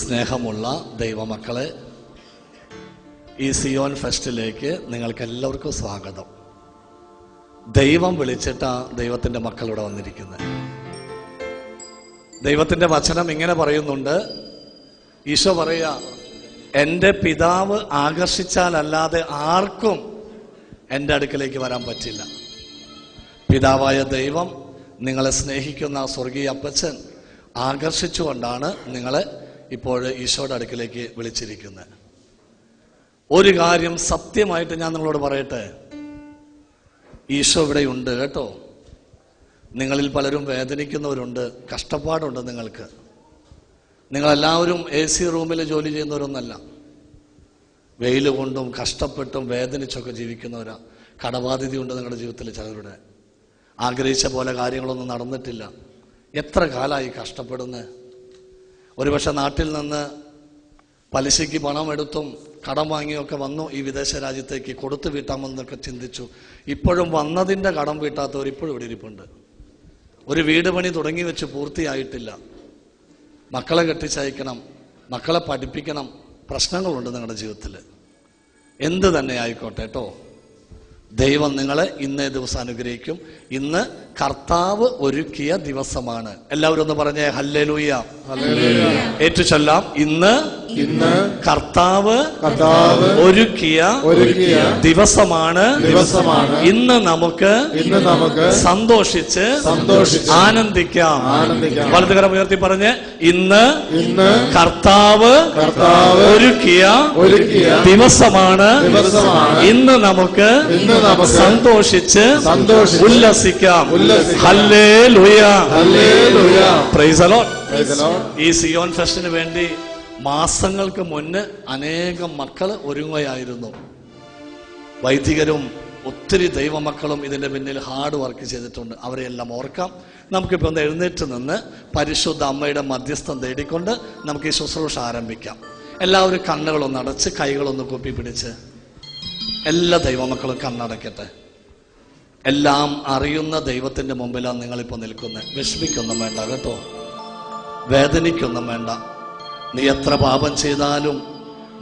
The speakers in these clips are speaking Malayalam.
സ്നേഹമുള്ള ദൈവമക്കളെ, ഈ സിയോൻ ഫെസ്റ്റിലേക്ക് നിങ്ങൾക്ക് എല്ലാവർക്കും സ്വാഗതം. ദൈവം വിളിച്ചിട്ടാ ദൈവത്തിൻ്റെ മക്കളിവിടെ വന്നിരിക്കുന്നത്. ദൈവത്തിൻ്റെ വചനം ഇങ്ങനെ പറയുന്നുണ്ട്. ഈശോ പറയുക, എൻ്റെ പിതാവ് ആകർഷിച്ചാലല്ലാതെ ആർക്കും എൻ്റെ അടുക്കലേക്ക് വരാൻ പറ്റില്ല. പിതാവായ ദൈവം, നിങ്ങളെ സ്നേഹിക്കുന്ന സ്വർഗീയ അപ്പച്ചൻ ആകർഷിച്ചുകൊണ്ടാണ് നിങ്ങളെ ഇപ്പോൾ ഈശോയുടെ അടുക്കലേക്ക് വിളിച്ചിരിക്കുന്നത്. ഒരു കാര്യം സത്യമായിട്ട് ഞാൻ നിങ്ങളോട് പറയട്ടെ, ഈശോ ഇവിടെയുണ്ട് കേട്ടോ. നിങ്ങളിൽ പലരും വേദനിക്കുന്നവരുണ്ട്, കഷ്ടപ്പാടുണ്ട് നിങ്ങൾക്ക്. നിങ്ങളെല്ലാവരും AC റൂമിൽ ജോലി ചെയ്യുന്നവരൊന്നല്ല. വെയിൽ കൊണ്ടും കഷ്ടപ്പെട്ടും വേദനിച്ചൊക്കെ ജീവിക്കുന്നവരാ. കടബാധ്യതയുണ്ട് നിങ്ങളുടെ ജീവിതത്തിൽ. ചിലരുടെ ആഗ്രഹിച്ച പോലെ കാര്യങ്ങളൊന്നും നടന്നിട്ടില്ല. എത്ര കാലമായി കഷ്ടപ്പെടുന്നത്. ഒരുപക്ഷെ നാട്ടിൽ നിന്ന് പലിശയ്ക്ക് പണം എടുത്തും കടം വാങ്ങിയൊക്കെ വന്നു ഈ വിദേശ രാജ്യത്തേക്ക്. കൊടുത്തു വീട്ടാമെന്നൊക്കെ ചിന്തിച്ചു. ഇപ്പോഴും വന്നതിൻ്റെ കടം വീട്ടാത്തവർ ഇപ്പോഴും ഇവിടെ ഇരിപ്പുണ്ട്. ഒരു വീട് പണി തുടങ്ങി വെച്ച് പൂർത്തിയായിട്ടില്ല. മക്കളെ കെട്ടിച്ചയക്കണം, മക്കളെ പഠിപ്പിക്കണം. പ്രശ്നങ്ങളുണ്ട് നിങ്ങളുടെ ജീവിതത്തിൽ. എന്ത് തന്നെ ആയിക്കോട്ടെ കേട്ടോ, ദൈവം നിങ്ങളെ ഇന്നേ ദിവസം അനുഗ്രഹിക്കും. ഇന്ന് കർത്താവ് ഒരുക്കിയ ദിവസമാണ്. എല്ലാവരും ഒന്ന് പറഞ്ഞേ ഹല്ലേലൂയ. ഏറ്റുചൊല്ലാം. ഇന്ന് കർത്താവ് ഒരുക്കിയ ദിവസമാണ്. ഇന്ന് നമുക്ക് സന്തോഷിച്ച് ആനന്ദിക്കാം. വലതുകരം ഉയർത്തി പറഞ്ഞ്, ഇന്ന് കർത്താവ് ഒരുക്കിയ ദിവസമാണ്. ഇന്ന് നമുക്ക് സന്തോഷിച്ച് ഉല്ലസിക്കാം. ഹല്ലേലൂയ. Price the Lord. ഈ സിയോൻ ഫെസ്റ്റിന് വേണ്ടി മാസങ്ങൾക്ക് മുന്നേ അനേകം മക്കൾ ഒരുങ്ങുകയായിരുന്നു. വൈദികരും ഒത്തിരി ദൈവമക്കളും ഇതിന്റെ പിന്നിൽ ഹാർഡ് വർക്ക് ചെയ്തിട്ടുണ്ട്. അവരെയെല്ലാം ഓർക്കാം. നമുക്കിപ്പോൾ ഒന്ന് എഴുന്നേറ്റ് നിന്ന് പരിശുദ്ധ അമ്മയുടെ മധ്യസ്ഥം തേടിക്കൊണ്ട് നമുക്ക് ഈ ശുശ്രൂഷ ആരംഭിക്കാം. എല്ലാവരും കണ്ണുകളൊന്ന് അടച്ച് കൈകളൊന്ന് കൂപ്പി പിടിച്ച് എല്ലാ ദൈവമക്കളും കണ്ണടയ്ക്കട്ടെ. എല്ലാം അറിയുന്ന ദൈവത്തിന്റെ മുമ്പിലാണ് നിങ്ങളിപ്പോൾ നിൽക്കുന്നത്. വിഷമിക്കൊന്നും വേണ്ട കേട്ടോ, വേദനിക്കൊന്നും വേണ്ട. നീ എത്ര പാപം ചെയ്താലും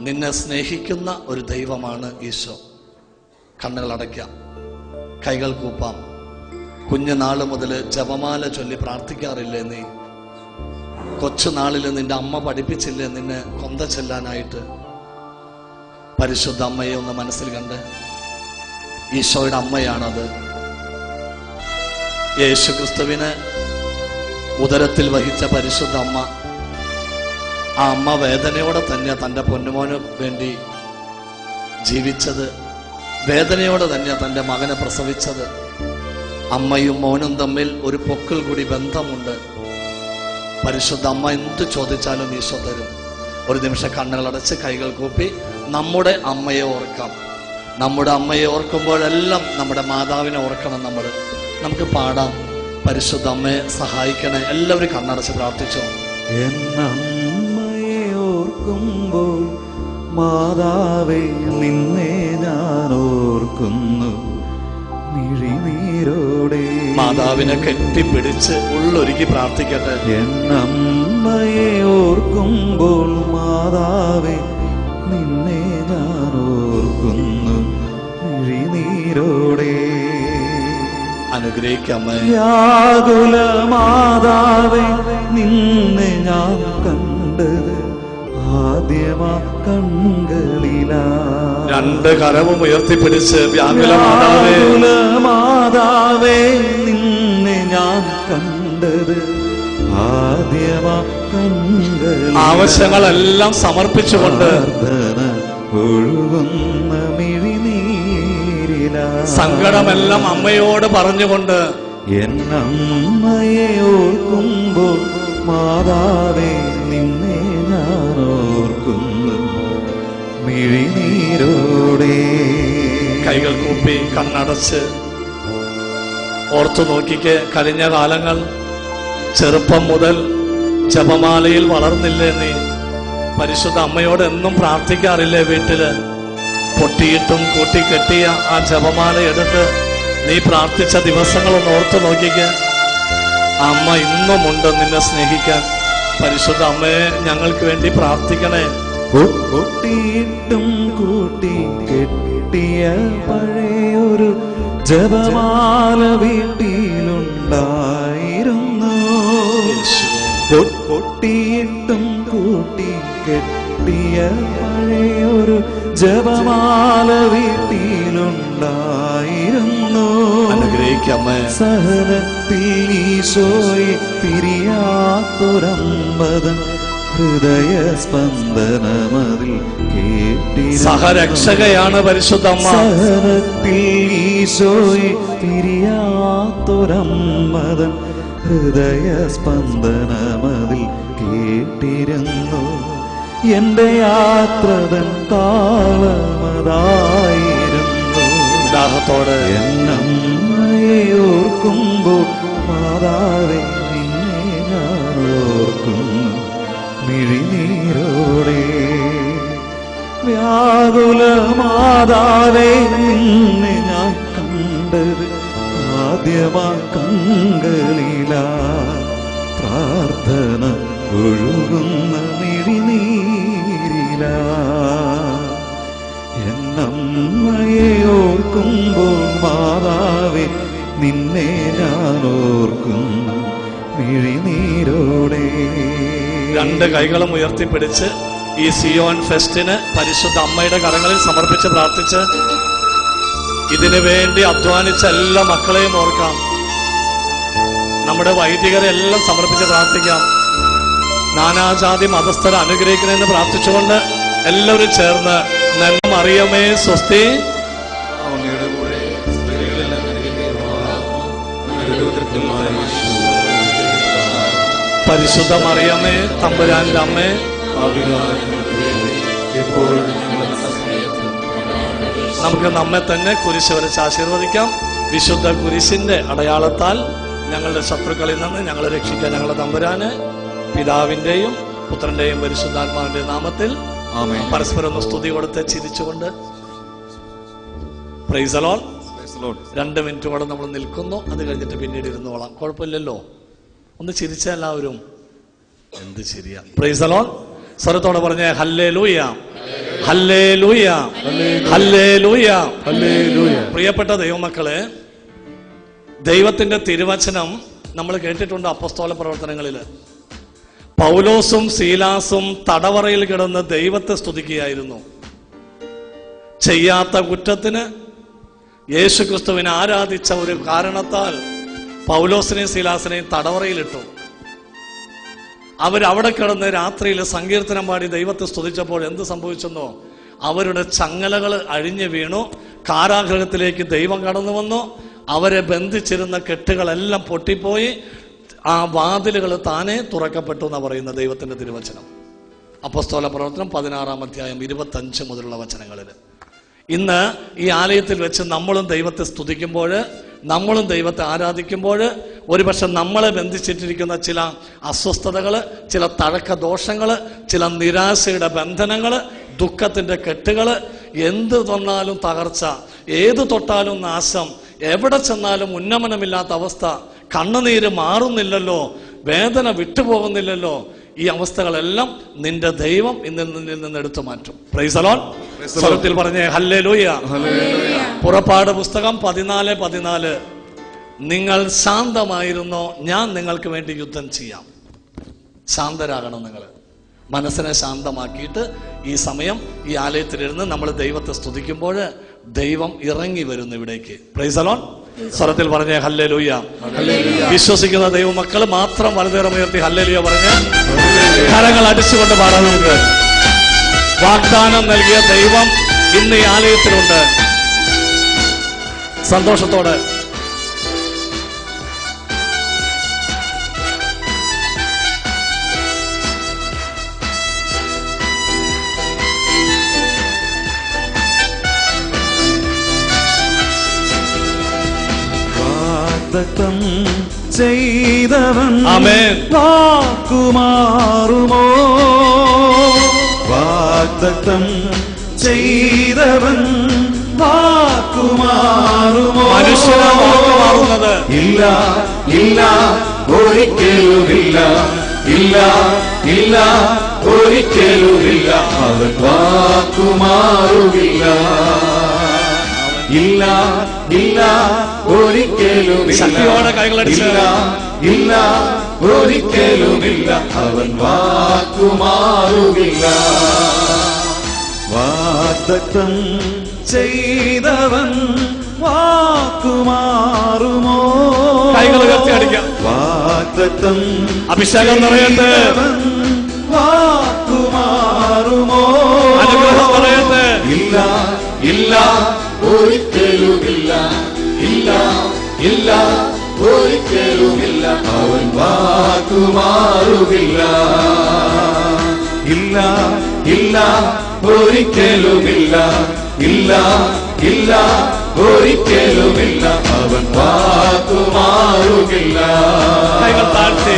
നിന്നെ സ്നേഹിക്കുന്ന ഒരു ദൈവമാണ് ഈശോ. കണ്ണുകൾ അടയ്ക്കാം, കൈകൾ കൂപ്പാം. കുഞ്ഞുനാള് മുതൽ ജപമാല ചൊല്ലി പ്രാർത്ഥിക്കാറില്ലേ നീ? കൊച്ചുനാളിൽ നിന്റെ അമ്മ പഠിപ്പിച്ചില്ലേ നിന്നെ കൊന്ത ചെല്ലാനായിട്ട്? പരിശുദ്ധ അമ്മയെ ഒന്ന് മനസ്സിൽ കണ്ട്, ഈശോയുടെ അമ്മയാണത്. യേശു ക്രിസ്തുവിനെ ഉദരത്തിൽ വഹിച്ച പരിശുദ്ധ അമ്മ. ആ അമ്മ വേദനയോടെ തന്നെ തൻ്റെ പൊന്നുമോന് വേണ്ടി ജീവിച്ചത്. വേദനയോടെ തന്നെ തൻ്റെ മകനെ പ്രസവിച്ചത്. അമ്മയും മോനും തമ്മിൽ ഒരു പൊക്കിൾ കൂടി ബന്ധമുണ്ട്. പരിശുദ്ധ അമ്മ എന്ത് ചോദിച്ചാലും ഈശോ തരും. ഒരു നിമിഷം കണ്ണുകളടച്ച് കൈകൾ കൂപ്പി നമ്മുടെ അമ്മയെ ഓർക്കാം. നമ്മുടെ അമ്മയെ ഓർക്കുമ്പോഴെല്ലാം നമ്മുടെ മാതാവിനെ ഓർക്കണം. നമുക്ക് പാടാം. പരിശുദ്ധ അമ്മയെ സഹായിക്കണേ. എല്ലാവരും കണ്ണടച്ച് പ്രാർത്ഥിച്ചോ. എന്നമ്മയെ ഓർക്കുമ്പോൾ മാതാവേ നിന്നെ ഞാൻ ഓർക്കുന്നു മിഴിനീരോടെ. മാതാവിനെ കെട്ടിപ്പിടിച്ച് ഉള്ളൊരുക്കി പ്രാർത്ഥിക്കട്ടെ. എന്നമ്മയെ ഓർക്കുമ്പോൾ മാതാവേ നിന്നെ ഞാൻ ഓർക്കുന്നു മിഴിനീരോടെ. അനുഗ്രഹിക്കാമേ. വ്യാകുല മാതാവേ നിന്നെ ഞാൻ കണ്ടത് ആദ്യമാ കൺകളിലാ. രണ്ട് കരവും ഉയർത്തിപ്പിടിച്ച് വ്യാകുല മാതാവേ നിന്നെ ഞാൻ കണ്ടത് ആദ്യമാ കൺകളിൽ. ആവശ്യങ്ങളെല്ലാം സമർപ്പിച്ചുകൊണ്ട് ഒഴുകുന്ന മിഴിനീരിലാ. സങ്കടമെല്ലാം അമ്മയോട് പറഞ്ഞുകൊണ്ട് എന്നമ്മയെ ഓർക്കുമ്പോൾ മാതാവേ നിന്നെ ഞാൻ ഓർക്കുന്നു മിഴിനീരോടെ. കൈകൾ കൂപ്പി കണ്ണടച്ച് ഓർത്തു നോക്കിക്ക്. കഴിഞ്ഞ കാലങ്ങൾ, ചെറുപ്പം മുതൽ ജപമാലയിൽ വളർന്നില്ലേ നീ? പരിശുദ്ധ അമ്മയോട് എന്നും പ്രാർത്ഥിക്കാറില്ലേ വീട്ടില്? പൊട്ടിയിട്ടും കൂട്ടിക്കെട്ടിയ ആ ജപമാല എടുത്ത് നീ പ്രാർത്ഥിച്ച ദിവസങ്ങളൊന്ന് ഓർത്തു നോക്കിക്ക്. അമ്മ ഇന്നുമുണ്ട് നിന്നെ സ്നേഹിക്കാൻ. പരിശുദ്ധ അമ്മയെ ഞങ്ങൾക്ക് വേണ്ടി പ്രാർത്ഥിക്കണേ. ഒട്ടിയിട്ടും കൂട്ടി കെട്ടിയ പഴയൊരു ജപമാല വീട്ടിലുണ്ടായിരുന്നു. ഒട്ടിയിട്ടും കൂട്ടി കെട്ടിയ പഴയൊരു ജപമാല വീട്ടിലുണ്ടായിരുന്നു. അനുഗ്രഹിക്കമ്മേ. സഹനത്തിൽ ഈശോയെ പിരിയാത്തൊരമ്പത് ഹൃദയ സ്പന്ദനമതിൽ കേട്ടി. സഹരക്ഷകയാണ് പരിശുദ്ധ അമ്മ. സഹനത്തിൽ ഈശോയെ പിരിയാത്തൊരമ്പത് ഹൃദയ സ്പന്ദനമതിൽ കേട്ടിരുന്നു. എന്റെ യാത്രതൻ താളമതായിരുന്നു. ദാഹത്തോടെ എന്നമ്മയെ ഓർക്കുമ്പോൾ മാതാവേ നിന്നെ ഞാൻ ഓർക്കുന്നു മിഴിനീരോടെ. വ്യാകുല മാതാവേ നിന്നെ ഞാൻ കണ്ടത് ആദ്യമാ കങ്കളിലാ. പ്രാർത്ഥന ഒഴുകുന്ന മിഴിനീരിലാ. എന്നമ്മയെ ഓർക്കുമ്പോൾ മാതാവേ നിന്നെ ഞാൻ ഓർക്കുന്നു മിഴിനീരോടെ. രണ്ട് കൈകളും ഉയർത്തിപ്പിടിച്ച് ഈ സിയോൻ ഫെസ്റ്റിന് പരിശുദ്ധ അമ്മയുടെ കരങ്ങളിൽ സമർപ്പിച്ച് പ്രാർത്ഥിച്ച് ഇതിനു വേണ്ടി അധ്വാനിച്ച എല്ലാ മക്കളെയും ഓർക്കാം. നമ്മുടെ വൈദികരെ എല്ലാം സമർപ്പിച്ച് പ്രാർത്ഥിക്കാം. നാനാജാതി മതസ്ഥരെ അനുഗ്രഹിക്കണമെന്ന് പ്രാർത്ഥിച്ചുകൊണ്ട് എല്ലാവരും ചേർന്ന് നന്മ അറിയമേ സ്വസ്തി. പരിശുദ്ധ മറിയമേ തമ്പുരാന്റെ അമ്മേ, നമുക്ക് നമ്മെ തന്നെ കുരിശ് വരച്ച് ആശീർവദിക്കാം. വിശുദ്ധ കുരിശിന്റെ അടയാളത്താൽ ഞങ്ങളുടെ ശത്രുക്കളിൽ നിന്ന് ഞങ്ങളെ രക്ഷിക്കാൻ ഞങ്ങളുടെ തമ്പുരാന് പിതാവിന്റെയും പുത്രന്റെയും പരിശുദ്ധാത്മാവിന്റെ നാമത്തിൽ പരസ്പരം ഒന്ന് സ്തുതി കൊടുത്ത് ചിരിച്ചുകൊണ്ട് പ്രൈസ് ദി ലോർഡ്. 2 മിനിറ്റോടെ നമ്മൾ നിൽക്കുന്നു. അത് കഴിഞ്ഞിട്ട് പിന്നീട് ഇരുന്നോളാം. കുഴപ്പമില്ലല്ലോ. ഒന്ന് ചിരിച്ച എല്ലാവരും. എന്ത് ശരിയാ. Price the Lord. സ്വരത്തോടെ പറഞ്ഞേ ഹല്ലേലൂയ, ഹല്ലേലൂയ, ഹല്ലേലൂയ, ഹല്ലേലൂയ. പ്രിയപ്പെട്ട ദൈവമക്കളെ, ദൈവത്തിന്റെ തിരുവചനം നമ്മൾ കേട്ടിട്ടുണ്ട്. അപ്പോസ്തല പ്രവർത്തനങ്ങളിൽ പൗലോസും സീലാസും തടവറയിൽ കിടന്ന് ദൈവത്തെ സ്തുതിക്കുകയായിരുന്നു. ചെയ്യാത്ത കുറ്റത്തിന് യേശുക്രിസ്തുവിനെ ആരാധിച്ച ഒരു കാരണത്താൽ പൗലോസിനെയും സീലാസിനെയും തടവറയിലിട്ടു. അവരവിടെ കിടന്ന് രാത്രിയിൽ സങ്കീർത്തനം പാടി ദൈവത്തെ സ്തുതിച്ചപ്പോൾ എന്ത് സംഭവിച്ചെന്നോ, അവരുടെ ചങ്ങലകൾ അഴിഞ്ഞു വീണു. കാരാഗൃഹത്തിലേക്ക് ദൈവം കടന്നു വന്നു. അവരെ ബന്ധിച്ചിരുന്ന കെട്ടുകളെല്ലാം പൊട്ടിപ്പോയി. ആ വാതിലുകൾ താനെ തുറക്കപ്പെട്ടു എന്നാ പറയുന്ന ദൈവത്തിന്റെ തിരുവചനം. അപ്പോസ്തല പ്രവർത്തനം 16-ാം അധ്യായം 25 മുതലുള്ള വചനങ്ങളിൽ. ഇന്ന് ഈ ആലയത്തിൽ വെച്ച് നമ്മളും ദൈവത്തെ സ്തുതിക്കുമ്പോൾ, നമ്മളും ദൈവത്തെ ആരാധിക്കുമ്പോൾ, ഒരുപക്ഷെ നമ്മളെ ബന്ധിച്ചിട്ടിരിക്കുന്ന ചില അസ്വസ്ഥതകള്, ചില തഴക്ക ദോഷങ്ങള്, ചില നിരാശയുടെ ബന്ധനങ്ങള്, ദുഃഖത്തിന്റെ കെട്ടുകള്, എന്ത് തൊന്നാലും തകർച്ച, ഏത് തൊട്ടാലും നാശം, എവിടെ ചെന്നാലും ഉന്നമനമില്ലാത്ത അവസ്ഥ, കണ്ണുനീര് മാറുന്നില്ലല്ലോ, വേദന വിട്ടുപോകുന്നില്ലല്ലോ, ഈ അവസ്ഥകളെല്ലാം നിന്റെ ദൈവം നിന്നിൽ നിന്ന് എടുത്തു മാറ്റും. Price the Lord. സ്വരത്തിൽ പറഞ്ഞേ ഹല്ലേലൂയ. പുറപ്പാട് പുസ്തകം 14:14. നിങ്ങൾ ശാന്തമായിരുന്നോ, ഞാൻ നിങ്ങൾക്ക് വേണ്ടി യുദ്ധം ചെയ്യാം. ശാന്തരാകണം നിങ്ങൾ. മനസ്സിനെ ശാന്തമാക്കിയിട്ട് ഈ സമയം ഈ ആലയത്തിലിരുന്ന് നമ്മൾ ദൈവത്തെ സ്തുതിക്കുമ്പോൾ ദൈവം ഇറങ്ങി വരുന്നു ഇവിടേക്ക്. Price the Lord. സ്വരത്തിൽ പറഞ്ഞേ ഹല്ലേലൂയ. വിശ്വസിക്കുന്ന ദൈവമക്കൾ മാത്രം വലതുകരമുയർത്തി ഹല്ലേലൂയ പറഞ്ഞ് കരങ്ങൾ അടിച്ചുകൊണ്ട് പാടാം. നമുക്ക് വാഗ്ദാനം നൽകിയ ദൈവം ഇന്ന് ഈ ആലയത്തിലുണ്ട്. സന്തോഷത്തോടെ വാഗ്ദത്തം ചെയ്തവൻ ആമേൻ വാക്കുമാറുമോ? വാഗ്ദത്തം ചെയ്തവൻ വാക്കുമാറുമോ? മനുഷ്യനാ വാക്കുമാറുന്നത്? ഇല്ല, ഇല്ല, ഒരിക്കലുമില്ല, ഇല്ല, ഇല്ല ഒരിക്കലുമില്ല അവൻ വാക്കുമാറുകില്ല ഇല്ല ഇല്ല ഒരിക്കലുമില്ല ശക്തിയോടെ കൈകളടിച്ച് ഇല്ല ഇല്ല ഒരിക്കലുമില്ല അവൻ വാക്കുമാറുകില്ല വാഗ്ദത്തം ചെയ്തവൻ വാക്കുമാറുമോ കൈകൾ ഉയർത്തി അടിക്കാം വാഗ്ദത്തം അഭിഷേകം നിറയട്ടെ വാക്കുമാറുമോ അനുഗ്രഹം നിറയട്ടെ ഇല്ല ഇല്ല ഒരിക്കലുമില്ല ഇല്ല ഇല്ല ഒരിക്കലുമില്ല അവൻ വാക്കുമാറുകില്ല ഇല്ല ഇല്ല ഒരിക്കലുമില്ല ഇല്ല ഇല്ല ഒരിക്കലുമില്ല അവൻ വാക്കുമാറുകില്ല കൈകൾ താഴ്ത്തി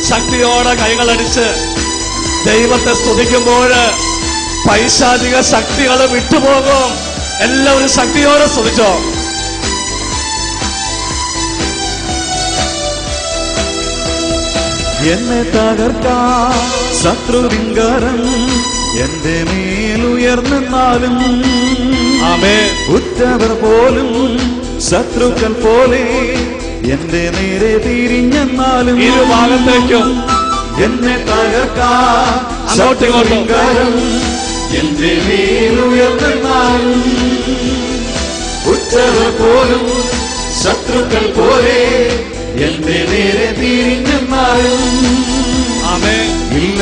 ശക്തിയോടെ കൈകളടിച്ച് ദൈവത്തെ സ്തുതിക്കുമ്പോൾ പൈശാചിക ശക്തികൾ വിട്ടുപോകും. എല്ലാവരും ശക്തിയോടെ സ്തുതിച്ചോ. എന്നെ തകർക്കാൻ ശത്രുവിങ്കരം എന്റെ മേലുയർന്നാലും ആമേൻ. ഉറ്റവർ പോലും ശത്രുക്കൾ പോലെ എന്റെ നേരെ തിരിഞ്ഞെന്നാലും ഇരുഭാഗത്തേക്കും എന്നെ തകർക്കാൻ ശത്രുവിങ്കരം എന്റെ മേലുയർന്നാലും ഉറ്റവർ പോലും ശത്രുക്കൾ പോലെ എന്റെ നേരെ തിരിഞ്ഞെന്നാലും ആമേൻ. ഇല്ല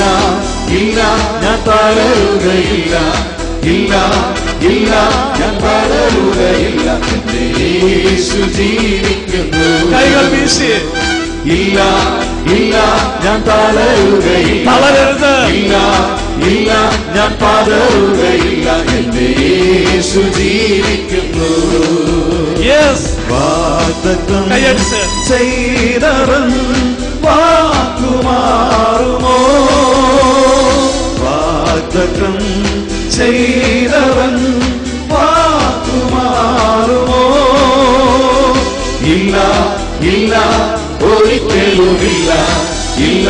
ഇല്ല ഞാൻ തളരുകയില്ല ഇല്ല ഇല്ല ഞാൻ തളരുകയില്ല എന്റെ യേശു ജീവിക്കുന്നു. കൈകൾ വീശി ഇല്ല ഇല്ല ഞാൻ തളരുകയില്ല തളരരുത്. ഇല്ല ഇല്ല ഞാൻ പതറുകയില്ല എന്റെ യേശു ജീവിക്കുന്നു. യെസ്. വാഗ്ദത്തം കൈയടിച്ച് ചെയ്തവൻ വാക്കുമാറുമോ വാഗ്ദത്തം ചെയ്തവൻ വാക്കുമാറുമോ ഇല്ല ഇല്ല ഒരിക്കലുമില്ല ഇല്ല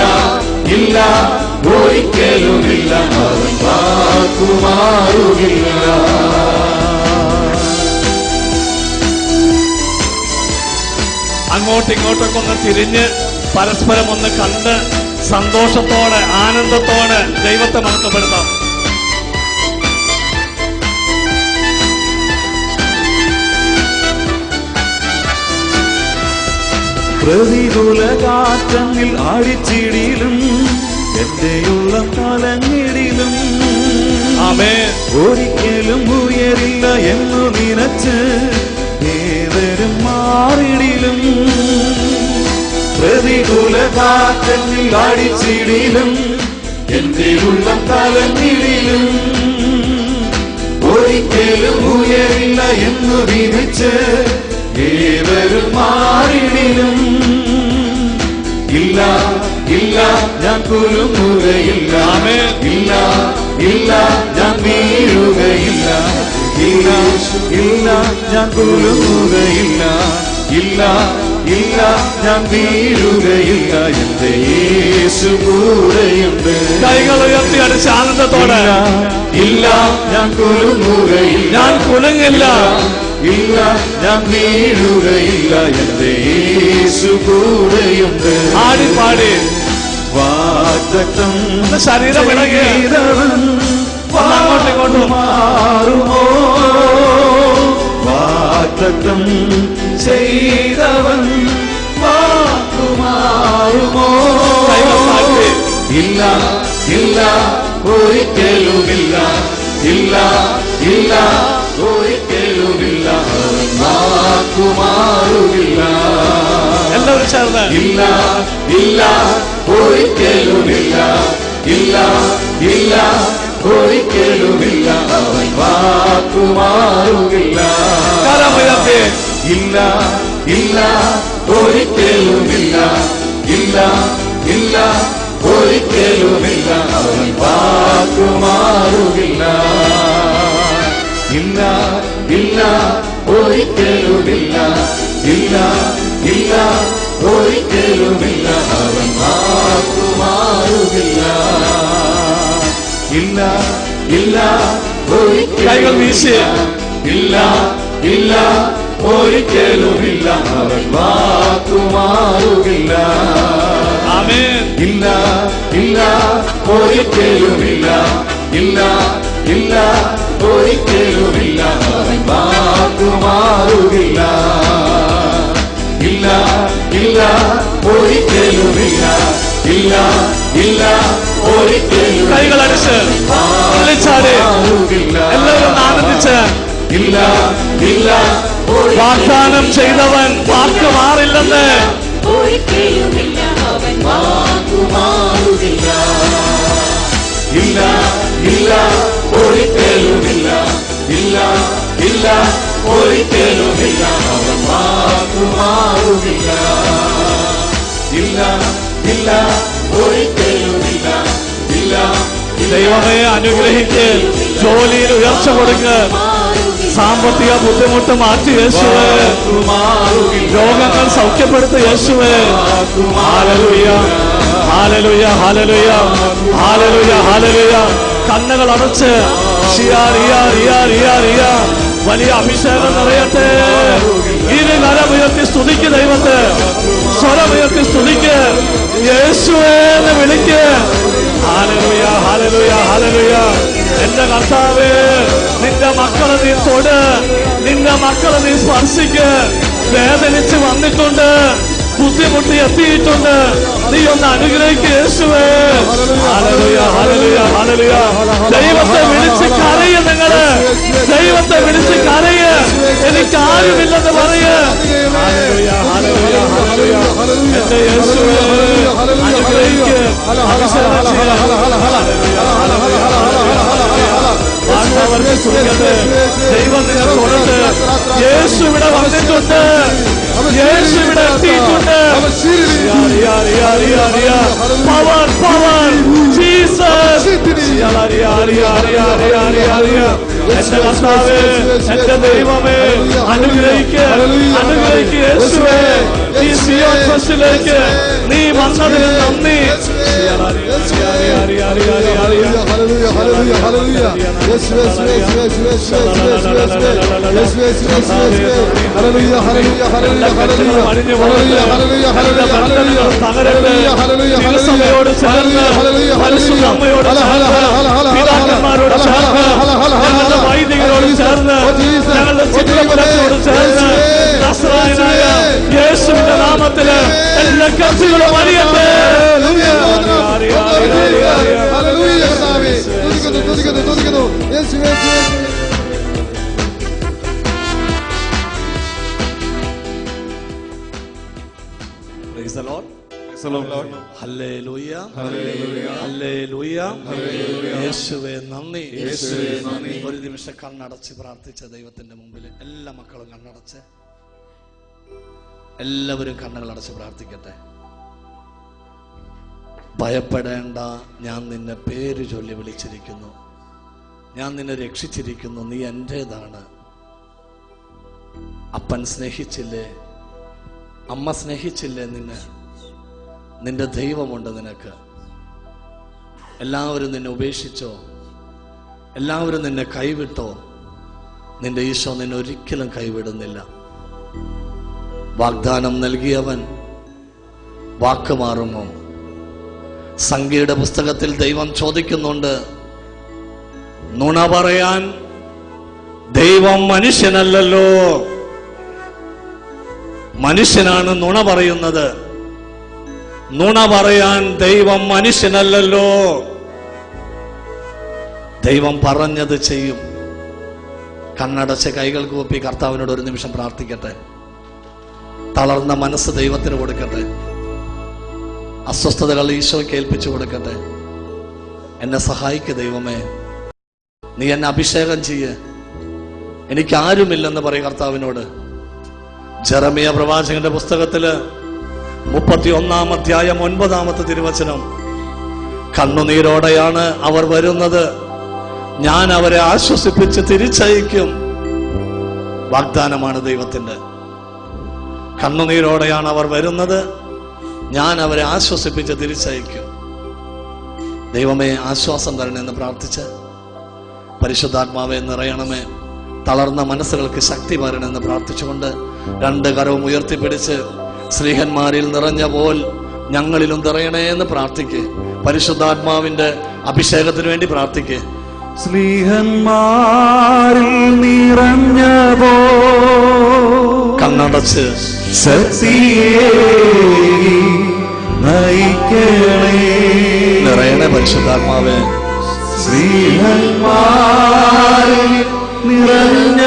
ഇല്ല ഒരിക്കലുമില്ല അവൻ വാക്കുമാറുകില്ല. അങ്ങോട്ടും ഇങ്ങോട്ടൊക്കെ ഒന്ന് തിരിഞ്ഞ് പരസ്പരം ഒന്ന് കണ്ട് സന്തോഷത്തോടെ ആനന്ദത്തോടെ ദൈവത്തെ മഹത്വപ്പെടുത്താം. പ്രതികൂല കാറ്റങ്ങിൽ ആടിച്ചിടിലും എന്റെ ഉള്ളം കലങ്ങിടിലും ആമേൻ. ഒരിക്കലും ഉയരില്ല എന്നു നിനച്ച് ഏവരും മാറിടിലും പ്രതികൂല കാറ്റങ്ങിൽ ആടിച്ചിടിലും എന്റെ ഉള്ളം കലങ്ങിടിലും ഒരിക്കലും ഉയരില്ല എന്നു വിധിച്ച് ഏവരും മാറിടിലും ഇല്ല ഇല്ല ഞാൻ കുലുങ്ങുകയില്ല ഇല്ല ഇല്ല ഞാൻ വീഴുകയില്ല ഇല്ല ഇല്ല ഞാൻ കുലുങ്ങുകയില്ല ഇല്ല ഇല്ല ഞാൻ വീഴുകയില്ല എന്റെ യേശു കൂടെയുണ്ട്. കൈകൾ ഉയർത്തി അടിച്ച് ആനന്ദത്തോടെ ഇല്ല ഞാൻ കുലുങ്ങുകയില്ല ഞാൻ കുലുങ്ങില്ല ഇല്ല ഞാൻ വീഴുകയില്ല എന്റെ യേശു കൂടെയുണ്ട്. ആടിപ്പാടി വാഗ്ദത്തം ശരീരം ഇളകി അങ്ങോട്ടും ഇങ്ങോട്ടും മാറുമോ വാഗ്ദത്തം ചെയ്തവൻ വാക്കുമാറുമോ ഇല്ല ഇല്ല ഒരിക്കലുമില്ല ഇല്ല ഇല്ല ഒരിക്കലുമില്ല വാക്കുമാറുകില്ല. എല്ലാവരും ചേർന്ന് ഇല്ല ഇല്ല ഒരിക്കലുമില്ല ഇല്ല ഇല്ല ഒരിക്കലുമില്ല അവൻ വാക്കുമാറുകില്ല. കരമുയർത്തി ഇല്ല ഇല്ല ഒരിക്കലുമില്ല ഇല്ല ഇല്ല ഒരിക്കലുമില്ല അവൻ വാക്കുമാറുകില്ല. ഇല്ല ഇല്ല ഒരിക്കലുമില്ല ഇല്ല ഇല്ല ഒരിക്കലുമില്ല, അവൻ മാറുകില്ല. ഇല്ല ഇല്ല കൈകൾ വീശി ഇല്ല ഇല്ല ഒരിക്കലുമില്ല, അവൻ മാറുകില്ല. ആമേൻ. ഇല്ല ഇല്ല ഒരിക്കലുമില്ല, ഇല്ല ഇല്ല ഒരിക്കലുമില്ല, അവൻ മാറുകില്ല. ഇല്ല ഇല്ല ഒരിക്കലുമില്ല, ഇല്ല ഇല്ല ഒരിക്കലും. കൈകളടിച്ച് വിളിച്ചാല് എല്ലാവരും ആനന്ദിച്ച് ഇല്ല ഇല്ല വാഗ്ദാനം ചെയ്തവൻ വാക്ക് മാറില്ലെന്ന്. ഒരിക്കലുമില്ല, അവൻ മാറുകില്ല. ഇല്ല ഇല്ല ഒരിക്കലുമില്ല, ഇല്ല ഇല്ല ഒരിക്കലുമില്ല, അവൻ മാറുകില്ല. ഇല്ല ഇല്ല ഒരിക്കലുമില്ല, ഇല്ല. ദൈവമേ അനുഗ്രഹിക്ക്, ജോലിയിൽ ഉയർച്ച കൊടുക്ക്, സാമ്പത്തിക ബുദ്ധിമുട്ട് മാറ്റി യേശുവേ, രോഗങ്ങൾ സൗഖ്യപ്പെടുത്ത് യേശുവേ. Hallelujah hallelujah hallelujah hallelujah hallelujah. കണ്ണുകൾ അടച്ച് വലിയ അഭിഷേകം നിറയട്ടെ. ഇരു കരമുയർത്തി സ്തുതിക്ക് ദൈവത്തെ, സ്വരമുയർത്തി സ്തുതിക്ക്, യേശുവേ എന്ന് വിളിക്ക്. Hallelujah hallelujah hallelujah. എന്റെ കർത്താവേ, നിന്റെ മക്കളെ നീ തൊട്, നിന്റെ മക്കളെ നീ സ്പർശിക്ക്. വേദനിച്ച് വന്നിട്ടുണ്ട്, ബുദ്ധിമുട്ടി എത്തിയിട്ടുണ്ട്, നീ ഒന്ന് അനുഗ്രഹിക്കുക യേശുവേ. Hallelujah hallelujah hallelujah. ദൈവത്തെ വിളിച്ച് കരയ, നിങ്ങള് ദൈവത്തെ വിളിച്ച് കരയ, എനിക്ക് ആരുമില്ലെന്ന് പറയ. Hallelujah hallelujah hallelujah. എന്റെ യേശുവേ അനുഗ്രഹിക്ക്, അഭിഷേകം ചെയ്യ. ദൈവം നിന്നെ തൊടട്ടെ. യേശു ഇവിടെ വന്നിട്ടുണ്ട്, യേശു ഇവിടെ എത്തിയിട്ടുണ്ട്. Power power Jesus. എന്റെ കർത്താവേ, എന്റെ ദൈവമേ, അനുഗ്രഹിക്ക്, അനുഗ്രഹിക്ക് യേശുവേ. ഈ സിയോൻ ഫെസ്റ്റിലേക്ക് നീ വന്നതിന് നന്ദി. തകരയോട് ചേർന്ന്, പരിശുദ്ധ അമ്മയോട് ചേർന്ന്, പിതാക്കന്മാരോട് ചേർന്ന്, ഞങ്ങളുടെ വൈദികരോട് ചേർന്ന്, ഞങ്ങളുടെ ചിത്രപുരത്തോട് ചേർന്ന്, നസ്രായനായ യേശുവിന്റെ നാമത്തില് എല്ലാ കർച്ചകളും അറിയട്ടെ. Praise the Lord. Hallelujah hallelujah. യേശുവേ നന്ദി. ഒരു നിമിഷം കണ്ണടച്ച് പ്രാർത്ഥിച്ച ദൈവത്തിന്റെ മുമ്പിൽ എല്ലാ മക്കളും കണ്ണടച്ച്, എല്ലാവരും കണ്ണുകൾ അടച്ച് പ്രാർത്ഥിക്കട്ടെ. ഭയപ്പെടേണ്ട, ഞാൻ നിന്നെ പേര് ചൊല്ലി വിളിച്ചിരിക്കുന്നു, ഞാൻ നിന്നെ രക്ഷിച്ചിരിക്കുന്നു, നീ എന്റേതാണ്. അപ്പൻ സ്നേഹിച്ചില്ലേ, അമ്മ സ്നേഹിച്ചില്ലേ നിന്നെ? നിന്റെ ദൈവമുണ്ട് നിനക്ക്. എല്ലാവരും നിന്നെ ഉപേക്ഷിച്ചോ, എല്ലാവരും നിന്നെ കൈവിട്ടോ, നിന്റെ ഈശോ നിന്നെ ഒരിക്കലും കൈവിടുന്നില്ല. വാഗ്ദാനം നൽകിയവൻ വാക്ക് മാറുമോ? സംഖ്യയുടെ പുസ്തകത്തിൽ ദൈവം ചോദിക്കുന്നുണ്ട്, നുണ പറയാൻ ദൈവം മനുഷ്യനല്ലല്ലോ. മനുഷ്യനാണ് നുണ പറയുന്നത്, നുണ പറയാൻ ദൈവം മനുഷ്യനല്ലല്ലോ. ദൈവം പറഞ്ഞത് ചെയ്യും. കണ്ണടച്ച് കൈകൾ കൂപ്പി കർത്താവിനോട് ഒരു നിമിഷം പ്രാർത്ഥിക്കട്ടെ. തളർന്ന മനസ്സ് ദൈവത്തിന് കൊടുക്കട്ടെ. അസ്വസ്ഥതകൾ ഈശോയ്ക്ക് ഏൽപ്പിച്ചു കൊടുക്കട്ടെ. എന്നെ സഹായിക്കുക ദൈവമേ, നീ എന്നെ അഭിഷേകം ചെയ്യ്, എനിക്ക് ആരുമില്ലെന്ന് പറയും കർത്താവിനോട്. ജെറമിയ പ്രവാചകന്റെ പുസ്തകത്തില് 31 അധ്യായം 9 തിരുവചനം, കണ്ണുനീരോടെയാണ് അവർ വരുന്നത്, ഞാൻ അവരെ ആശ്വസിപ്പിച്ച് തിരിച്ചയക്കും. വാഗ്ദാനമാണ് ദൈവത്തിന്റെ. കണ്ണുനീരോടെയാണ് അവർ വരുന്നത്, ഞാൻ അവരെ ആശ്വസിപ്പിച്ച് തിരിച്ചയക്കും. ദൈവമേ ആശ്വാസം തരണമെന്ന് പ്രാർത്ഥിച്ച്, പരിശുദ്ധാത്മാവെ നിറയണമേ, തളർന്ന മനസ്സുകൾക്ക് ശക്തി വരണമെന്ന് പ്രാർത്ഥിച്ചുകൊണ്ട് 2 കരവും ഉയർത്തിപ്പിടിച്ച് ശ്രീഹന്മാരിൽ നിറഞ്ഞ പോൽ ഞങ്ങളിലും നിറയണേ എന്ന് പ്രാർത്ഥിക്ക്. പരിശുദ്ധാത്മാവിന്റെ അഭിഷേകത്തിന് വേണ്ടി പ്രാർത്ഥിക്ക്. ശ്രീഹന്മാരിൽ നിറഞ്ഞ പോൽ കണ്ണടച്ച് നിറയണേ പരിശുദ്ധാത്മാവേ. ശ്രീഹന്മാരിൽ നിറഞ്ഞ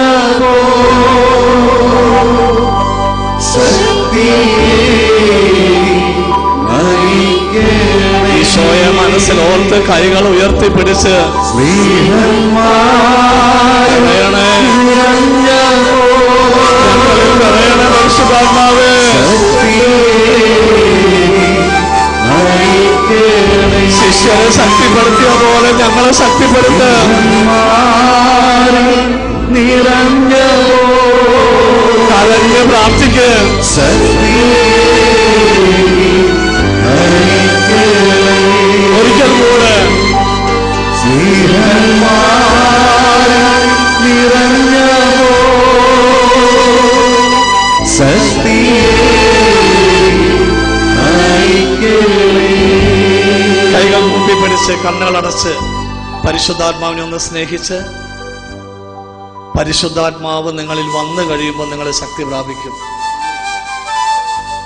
ഈശോയെ മനസ്സിൽ ഓർത്ത് കൈകൾ ഉയർത്തിപ്പിടിച്ച് പരിശുദ്ധാത്മാവേ ശിഷ്യരെ ശക്തിപ്പെടുത്തിയ പോലെ ഞങ്ങളെ ശക്തിപ്പെടുത്ത നിറഞ്ഞ കരഞ്ഞ് പ്രാർത്ഥിക്ക്. ഒരിക്കൽ കൂടെ നിറഞ്ഞ കൈകൾ കൂട്ടിപ്പിടിച്ച് കണ്ണുകളടച്ച് പരിശുദ്ധാത്മാവിനെ ഒന്ന് സ്നേഹിച്ച്, പരിശുദ്ധാത്മാവ് നിങ്ങളിൽ വന്നു കഴിയുമ്പോൾ നിങ്ങൾ ശക്തി പ്രാപിക്കും.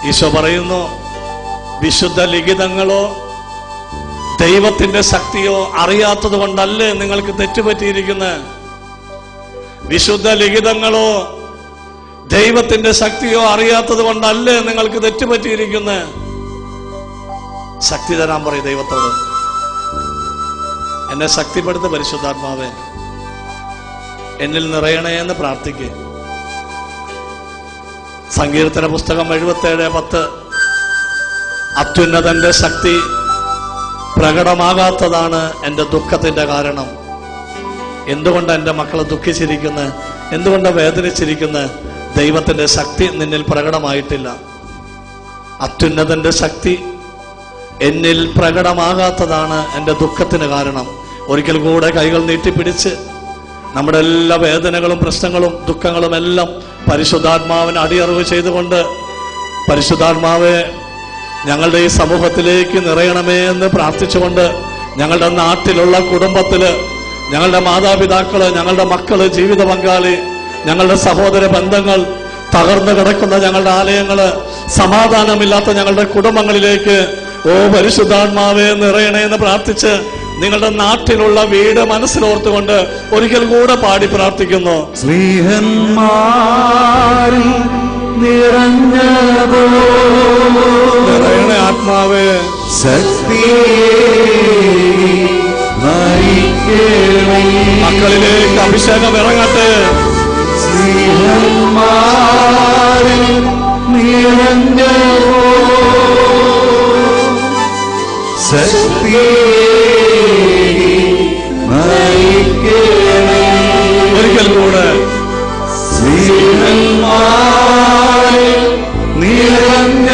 ഈശോ പറയുന്നു, വിശുദ്ധ ലിഖിതങ്ങളോ ദൈവത്തിന്റെ ശക്തിയോ അറിയാത്തത് കൊണ്ടല്ലേ നിങ്ങൾക്ക് തെറ്റുപറ്റിയിരിക്കുന്നത്. വിശുദ്ധ ലിഖിതങ്ങളോ ദൈവത്തിന്റെ ശക്തിയോ അറിയാത്തത് കൊണ്ടല്ലേ നിങ്ങൾക്ക് തെറ്റുപറ്റിയിരിക്കുന്നത്. ശക്തി തരാൻ പറയും ദൈവത്തോട്. എന്നെ ശക്തിപ്പെടുത്ത പരിശുദ്ധാത്മാവേ, എന്നിൽ നിറയണേ എന്ന് പ്രാർത്ഥിക്കുക. സങ്കീർത്തന പുസ്തകം 77:10 അത്യുന്നതന്റെ ശക്തി പ്രകടമാകാത്തതാണ് എൻ്റെ ദുഃഖത്തിന്റെ കാരണം. എന്തുകൊണ്ട് എൻ്റെ മക്കളെ ദുഃഖിച്ചിരിക്കുന്നത്, എന്തുകൊണ്ട് വേദനിച്ചിരിക്കുന്നത്? ദൈവത്തിന്റെ ശക്തി നിന്നിൽ പ്രകടമായിട്ടില്ല. അത്യുന്നതന്റെ ശക്തി എന്നിൽ പ്രകടമാകാത്തതാണ് എൻ്റെ ദുഃഖത്തിന് കാരണം. ഒരിക്കൽ കൂടെ കൈകൾ നീട്ടിപ്പിടിച്ച് നമ്മുടെ എല്ലാ വേദനകളും പ്രശ്നങ്ങളും ദുഃഖങ്ങളും എല്ലാം പരിശുദ്ധാത്മാവിന് അടിയറവ് ചെയ്തുകൊണ്ട്, പരിശുദ്ധാത്മാവെ ഞങ്ങളുടെ ഈ സമൂഹത്തിലേക്ക് നിറയണമേ എന്ന് പ്രാർത്ഥിച്ചുകൊണ്ട്, ഞങ്ങളുടെ നാട്ടിലുള്ള കുടുംബത്തില് ഞങ്ങളുടെ മാതാപിതാക്കള്, ഞങ്ങളുടെ മക്കള്, ജീവിത പങ്കാളി, ഞങ്ങളുടെ സഹോദര ബന്ധങ്ങൾ, തകർന്നു കിടക്കുന്ന ഞങ്ങളുടെ ആലയങ്ങള്, സമാധാനമില്ലാത്ത ഞങ്ങളുടെ കുടുംബങ്ങളിലേക്ക് ഓ പരിശുദ്ധാത്മാവെ നിറയണേ എന്ന് പ്രാർത്ഥിച്ച് നിങ്ങളുടെ നാട്ടിലുള്ള വീട് മനസ്സിലോർത്തുകൊണ്ട് ഒരിക്കൽ കൂടെ പാടി പ്രാർത്ഥിക്കുന്നു. ശ്രീഹന്മാരിൽ നിറയണേ ആത്മാവേ, മക്കളിലേക്ക് അഭിഷേകം ഇറങ്ങട്ടെ. ശ്രീഹന്മാരിൽ നിറഞ്ഞ ഒരിക്കൽ കൂടെ ശ്രീഹന്മാരിൽ നിറഞ്ഞ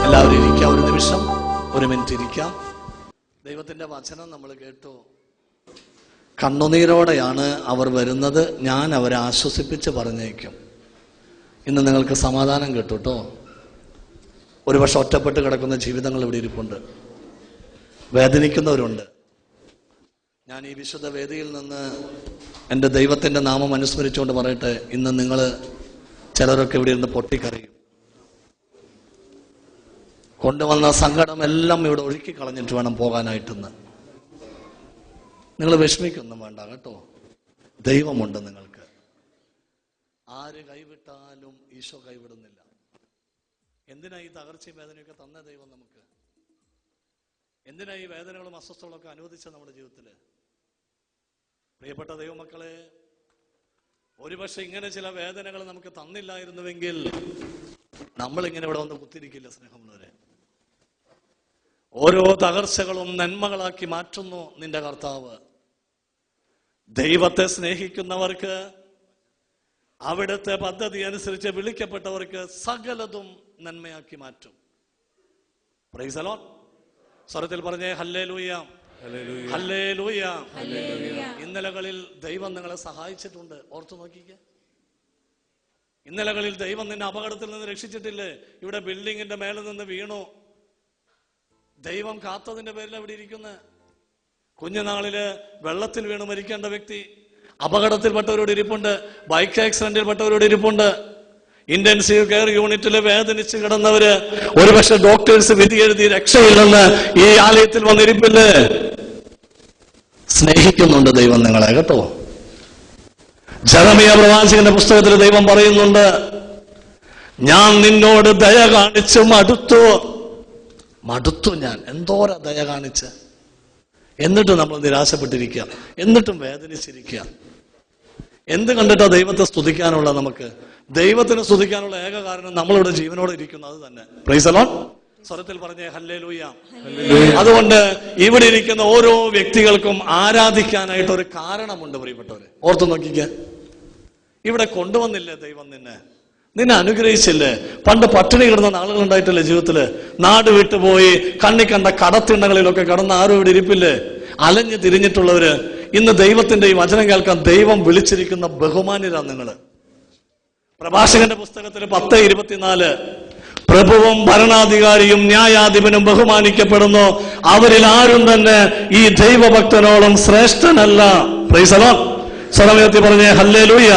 എല്ലാവരും ഇരിക്കാം. ഒരു നിമിഷം, ഒരു മിനിറ്റ് ഇരിക്കാം. ദൈവത്തിന്റെ വചനം നമ്മൾ കേട്ടു. കണ്ണുനീരോടെയാണ് അവർ വരുന്നത്, ഞാൻ അവരെ ആശ്വസിപ്പിച്ച് പറഞ്ഞേക്കും. ഇന്ന് നിങ്ങൾക്ക് സമാധാനം കിട്ടുട്ടോ. ഒരുപക്ഷെ ഒറ്റപ്പെട്ട് കിടക്കുന്ന ജീവിതങ്ങൾ ഇവിടെ ഇരിപ്പുണ്ട്, വേദനിക്കുന്നവരുണ്ട്. ഞാൻ ഈ വിശുദ്ധ വേദിയിൽ നിന്ന് എൻ്റെ ദൈവത്തിൻ്റെ നാമം അനുസ്മരിച്ചുകൊണ്ട് പറയട്ടെ, ഇന്ന് നിങ്ങൾ ചിലരൊക്കെ ഇവിടെ ഇരുന്ന് പൊട്ടിക്കറിയും. കൊണ്ടുവന്ന സങ്കടമെല്ലാം ഇവിടെ ഒഴുക്കി കളഞ്ഞിട്ട് വേണം പോകാനായിട്ടെന്ന്. നിങ്ങൾ വിഷമിക്കൊന്നും വേണ്ട കേട്ടോ. ദൈവമുണ്ട് നിങ്ങൾക്ക്. ആര് കൈവിട്ടാലും ഈശോ കൈവിടുന്നില്ല. എന്തിനാ ഈ തകർച്ചയും വേദനയൊക്കെ തന്ന ദൈവം നമുക്ക്? എന്തിനാ ഈ വേദനകളും അസ്വസ്ഥകളൊക്കെ അനുവദിച്ച നമ്മുടെ ജീവിതത്തില്? പ്രിയപ്പെട്ട ദൈവമക്കളെ, ഒരുപക്ഷെ ഇങ്ങനെ ചില വേദനകൾ നമുക്ക് തന്നില്ലായിരുന്നുവെങ്കിൽ നമ്മളിങ്ങനെ ഇവിടെ വന്ന് കുത്തിരിക്കില്ല. സ്നേഹമുള്ളവരെ, ഓരോ തകർച്ചകളും നന്മകളാക്കി മാറ്റുന്നു നിന്റെ കർത്താവ്. ദൈവത്തെ സ്നേഹിക്കുന്നവർക്ക്, അവിടുത്തെ പദ്ധതി അനുസരിച്ച് വിളിക്കപ്പെട്ടവർക്ക് സകലതും നന്മയാക്കി മാറ്റും. Price the Lord. സ്വരത്തിൽ പറഞ്ഞേ ഹല്ലേലൂയ, ഹല്ലേലൂയ. ഇന്നലകളിൽ ദൈവം നിങ്ങളെ സഹായിച്ചിട്ടുണ്ട്. ഓർത്തു നോക്കിക്കേ. ഇന്നലകളിൽ ദൈവം നിന്നെ അപകടത്തിൽ നിന്ന് രക്ഷിച്ചിട്ടില്ലേ? ഇവിടെ ബിൽഡിങ്ങിന്റെ മേലെ നിന്ന് വീണു, ദൈവം കാത്തതിന്റെ പേരിൽ അവിടെ ഇരിക്കുന്നത്. കുഞ്ഞുനാളില് വെള്ളത്തിൽ വീണ് മരിക്കേണ്ട വ്യക്തി അപകടത്തിൽപ്പെട്ടവരോട് ഇരിപ്പുണ്ട്, ബൈക്ക് ആക്സിഡന്റിൽപ്പെട്ടവരോട് ഇരിപ്പുണ്ട്, ഇന്റൻസീവ് കെയർ യൂണിറ്റിൽ വേദനിച്ച് കിടന്നവര്, ഒരുപക്ഷെ ഡോക്ടേഴ്സ് വിധി എഴുതി രക്ഷയില്ലെന്ന് ഈ ആലയത്തിൽ വന്നിരിപ്പില്ലേ? സ്നേഹിക്കുന്നുണ്ട് ദൈവം നിങ്ങളെ, കേട്ടോ. ജെറമിയ പ്രവാചകന്റെ പുസ്തകത്തിൽ ദൈവം പറയുന്നുണ്ട്, ഞാൻ നിന്നോട് ദയ കാണിച്ചു മടുത്തു. ഞാൻ എന്തോര ദയ കാണിച്ച്. എന്നിട്ടും നമ്മൾ നിരാശപ്പെട്ടിരിക്കുക, എന്നിട്ടും വേദനിച്ചിരിക്കുക. എന്ത് കണ്ടിട്ടാ ദൈവത്തെ സ്തുതിക്കാനുള്ള? നമുക്ക് ദൈവത്തിന് സ്തുതിക്കാനുള്ള ഏക കാരണം നമ്മളിവിടെ ജീവനോടെ ഇരിക്കുന്നത് അത് തന്നെ. Price the Lord. സ്വരത്തിൽ പറഞ്ഞേ ഹല്ലേലൂയ. അതുകൊണ്ട് ഇവിടെ ഇരിക്കുന്ന ഓരോ വ്യക്തികൾക്കും ആരാധിക്കാനായിട്ട് ഒരു കാരണമുണ്ട്. പ്രിയപ്പെട്ടവരെ, ഓർത്തു നോക്കിക്ക. ഇവിടെ കൊണ്ടുവന്നില്ലേ ദൈവം നിന്നെ അനുഗ്രഹിച്ചില്ലേ? പണ്ട് പട്ടിണി കിടന്ന നാളുകൾ ഉണ്ടായിട്ടില്ലേ ജീവിതത്തില്? നാട് വിട്ടുപോയി കണ്ണി കണ്ട കടത്തിണ്ണകളിലൊക്കെ കടന്ന് ആരും ഇവിടെ ഇരിപ്പില്ലേ? അലഞ്ഞു തിരിഞ്ഞിട്ടുള്ളവര് ഇന്ന് ദൈവത്തിന്റെ ഈ വചനം കേൾക്കാൻ ദൈവം വിളിച്ചിരിക്കുന്ന ബഹുമാന്യരാണ് നിങ്ങള്. പ്രഭാഷകന്റെ പുസ്തകത്തിൽ 10:24 പ്രഭുവും ഭരണാധികാരിയും ന്യായാധിപനും ബഹുമാനിക്കപ്പെടുന്നു, അവരിൽ ആരും തന്നെ ഈ ദൈവഭക്തനോളം ശ്രേഷ്ഠനല്ല. Praise the Lord. സ്വരമുയർത്തി പറഞ്ഞേ ഹല്ലേലൂയ,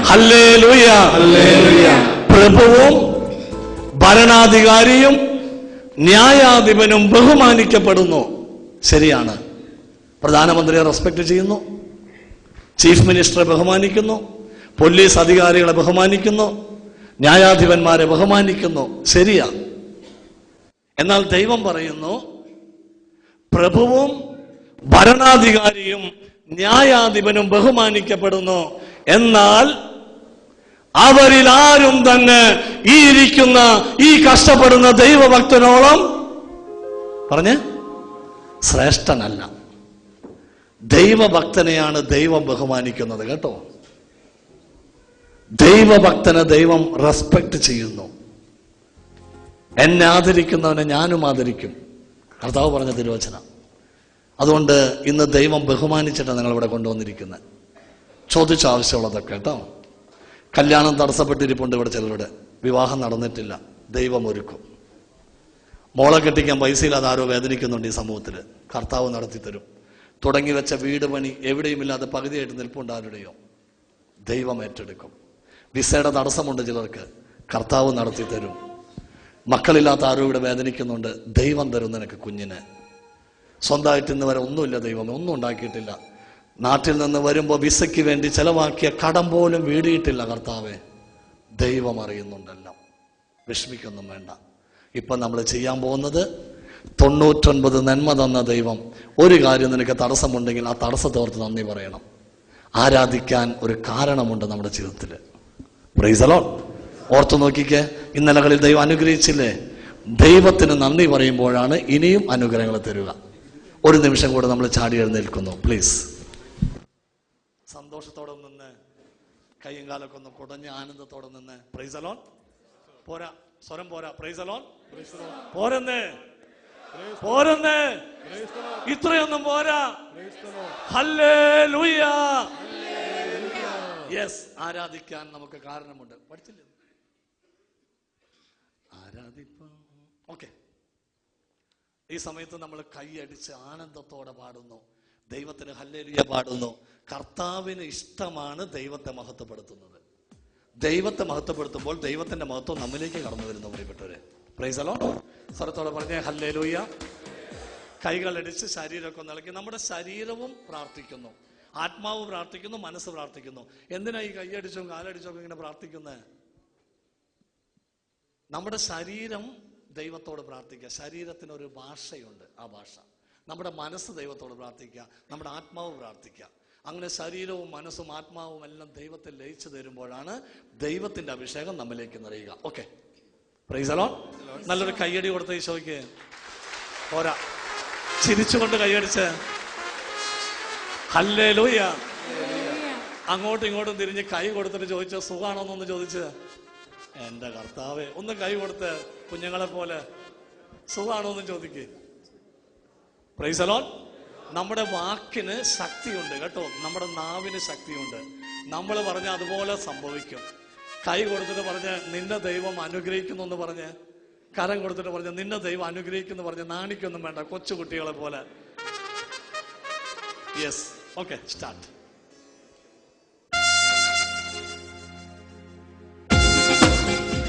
ഹല്ലേലൂയ. പ്രഭുവും ഭരണാധികാരിയും ന്യായാധിപനും ബഹുമാനിക്കപ്പെടുന്നു. ശരിയാണ്. പ്രധാനമന്ത്രിയെ റെസ്പെക്ട് ചെയ്യുന്നു, ചീഫ് മിനിസ്റ്ററെ ബഹുമാനിക്കുന്നു, പോലീസ് അധികാരികളെ ബഹുമാനിക്കുന്നു, ന്യായാധിപന്മാരെ ബഹുമാനിക്കുന്നു. ശരിയാ. എന്നാൽ ദൈവം പറയുന്നു, പ്രഭുവും ഭരണാധികാരിയും ന്യായാധിപനും ബഹുമാനിക്കപ്പെടുന്നു, എന്നാൽ അവരിൽ ആരും തന്നെ ഈ ഇരിക്കുന്ന ഈ കഷ്ടപ്പെടുന്ന ദൈവഭക്തനോളം പറഞ്ഞ് ശ്രേഷ്ഠനല്ല. ദൈവഭക്തനെയാണ് ദൈവം ബഹുമാനിക്കുന്നത്, കേട്ടോ. ദൈവഭക്തനെ ദൈവം റെസ്പെക്ട് ചെയ്യുന്നു. എന്നെ ആദരിക്കുന്നവനെ ഞാനും ആദരിക്കും, കർത്താവ് പറഞ്ഞ തിരുവചനം. അതുകൊണ്ട് ഇന്ന് ദൈവം ബഹുമാനിച്ചിട്ടാണ് നിങ്ങളിവിടെ കൊണ്ടുവന്നിരിക്കുന്നത്. ചോദിച്ച ആവശ്യമുള്ളതൊക്കെ, കേട്ടോ. കല്യാണം തടസ്സപ്പെട്ടിരിപ്പുണ്ട് ഇവിടെ ചിലരുടെ, വിവാഹം നടന്നിട്ടില്ല, ദൈവം ഒരുക്കും. മോളെ കെട്ടിക്കാൻ പൈസയില്ലാതെ ആരോ വേദനിക്കുന്നുണ്ട് ഈ സമൂഹത്തിൽ, കർത്താവ് നടത്തിത്തരും. തുടങ്ങി വെച്ച വീട് പണി എവിടെയുമില്ലാതെ പകുതിയായിട്ട് നിൽപ്പുണ്ട് ആരുടെയോ, ദൈവം ഏറ്റെടുക്കും. വിസയുടെ തടസ്സമുണ്ട് ചിലർക്ക്, കർത്താവ് നടത്തി തരും. മക്കളില്ലാത്ത ആരോ ഇവിടെ വേദനിക്കുന്നുണ്ട്, ദൈവം തരും നിനക്ക് കുഞ്ഞിന്. സ്വന്തമായിട്ട് ഇന്ന് വരെ ഒന്നുമില്ല, ദൈവം ഒന്നും ഉണ്ടാക്കിയിട്ടില്ല. നാട്ടിൽ നിന്ന് വരുമ്പോൾ വിസയ്ക്ക് വേണ്ടി ചെലവാക്കിയ കടം പോലും വീടിയിട്ടില്ല, കർത്താവെ. ദൈവം അറിയുന്നുണ്ടല്ലോ, വിഷമിക്കൊന്നും വേണ്ട. ഇപ്പം നമ്മൾ ചെയ്യാൻ പോകുന്നത് 99 നന്മ തന്ന ദൈവം ഒരു കാര്യം നിനക്ക് തടസ്സമുണ്ടെങ്കിൽ ആ തടസ്സത്തോർത്ത് നന്ദി പറയണം. ആരാധിക്കാൻ ഒരു കാരണമുണ്ട് നമ്മുടെ ജീവിതത്തിൽ. Price the Lord. ഓർത്തു നോക്കിക്കേ, ഇന്നലകളിൽ ദൈവം അനുഗ്രഹിച്ചില്ലേ? ദൈവത്തിന് നന്ദി പറയുമ്പോഴാണ് ഇനിയും അനുഗ്രഹങ്ങൾ തരിക. ഒരു നിമിഷം കൂടെ നമ്മൾ ചാടി എഴുന്നേൽക്കുന്നു, പ്ലീസ്. സന്തോഷത്തോടെ നിന്ന് കയ്യും കാലൊക്കെ ഒന്ന് കുടഞ്ഞ് ആനന്ദത്തോടെ നിന്ന് പ്രൈസ് ദി ലോർഡ്. പോരാ, സ്വരം പോരാ. Praise the Lord. പോരെന്നേ, പോരെന്നേ, ഇത്രയൊന്നും പോരാ. ഹല്ലേലൂയ. യെസ്, ആരാധിക്കാൻ നമുക്ക് കാരണമുണ്ട്. പഠിച്ചില്ലേ? ആരാധിപ്പം. ഓക്കെ, ഈ സമയത്ത് നമ്മൾ കൈയടിച്ച് ആനന്ദത്തോടെ പാടുന്നു, ദൈവത്തിന് ഹല്ലേലൂയ പാടുന്നു. കർത്താവിന് ഇഷ്ടമാണ് ദൈവത്തെ മഹത്വപ്പെടുത്തുന്നത്. ദൈവത്തെ മഹത്വപ്പെടുത്തുമ്പോൾ ദൈവത്തിന്റെ മഹത്വം നമ്മിലേക്ക് കടന്നു വരുന്നു. പ്രിയപ്പെട്ടവരെ, പ്രൈസ് ദി ലോർഡ്. സ്വരത്തോടെ പറഞ്ഞേ ഹല്ലേലൂയ. കൈകളടിച്ച് ശരീരമൊക്കെ നിലയ്ക്ക്. നമ്മുടെ ശരീരവും പ്രാർത്ഥിക്കുന്നു, ആത്മാവ് പ്രാർത്ഥിക്കുന്നു, മനസ്സ് പ്രാർത്ഥിക്കുന്നു. എന്തിനാ ഈ കൈയടിച്ചും കാലടിച്ചും ഒക്കെ ഇങ്ങനെ പ്രാർത്ഥിക്കുന്നത്? നമ്മുടെ ശരീരം ദൈവത്തോട് പ്രാർത്ഥിക്കുക. ശരീരത്തിനൊരു ഭാഷയുണ്ട്, ആ ഭാഷ. നമ്മുടെ മനസ്സ് ദൈവത്തോട് പ്രാർത്ഥിക്കുക, നമ്മുടെ ആത്മാവ് പ്രാർത്ഥിക്കുക. അങ്ങനെ ശരീരവും മനസ്സും ആത്മാവും എല്ലാം ദൈവത്തെ ലയിച്ചു തരുമ്പോഴാണ് ദൈവത്തിന്റെ അഭിഷേകം നമ്മിലേക്ക് നിറയുക. Okay, praise the Lord. നല്ലൊരു കയ്യടി കൊടുത്ത ഈശോയ്ക്ക്. പോരാ, ചിരിച്ചുകൊണ്ട് കൈയടിച്ച് ഹല്ലേലൂയ. അങ്ങോട്ടും ഇങ്ങോട്ടും തിരിഞ്ഞ് കൈ കൊടുത്തിട്ട് ചോദിച്ച സുഖാണോന്നൊന്ന് ചോദിച്ച്, എന്റെ കർത്താവേ, ഒന്ന് കൈ കൊടുത്ത് കുഞ്ഞുങ്ങളെ പോലെ സുഖാണോന്ന് ചോദിക്കേ. Price the Lord. നമ്മുടെ വാക്കിന് ശക്തിയുണ്ട് കേട്ടോ, നമ്മുടെ നാവിന് ശക്തിയുണ്ട്. നമ്മൾ പറഞ്ഞ അതുപോലെ സംഭവിക്കും. കൈ കൊടുത്തിട്ട് പറഞ്ഞ് നിന്നെ ദൈവം അനുഗ്രഹിക്കുന്നു എന്ന് പറഞ്ഞ്, കരം കൊടുത്തിട്ട് പറഞ്ഞ് നിന്നെ ദൈവം അനുഗ്രഹിക്കുന്നു പറഞ്ഞ് നാണിക്കൊന്നും വേണ്ട, കൊച്ചു കുട്ടികളെ പോലെ. Yes, okay, start.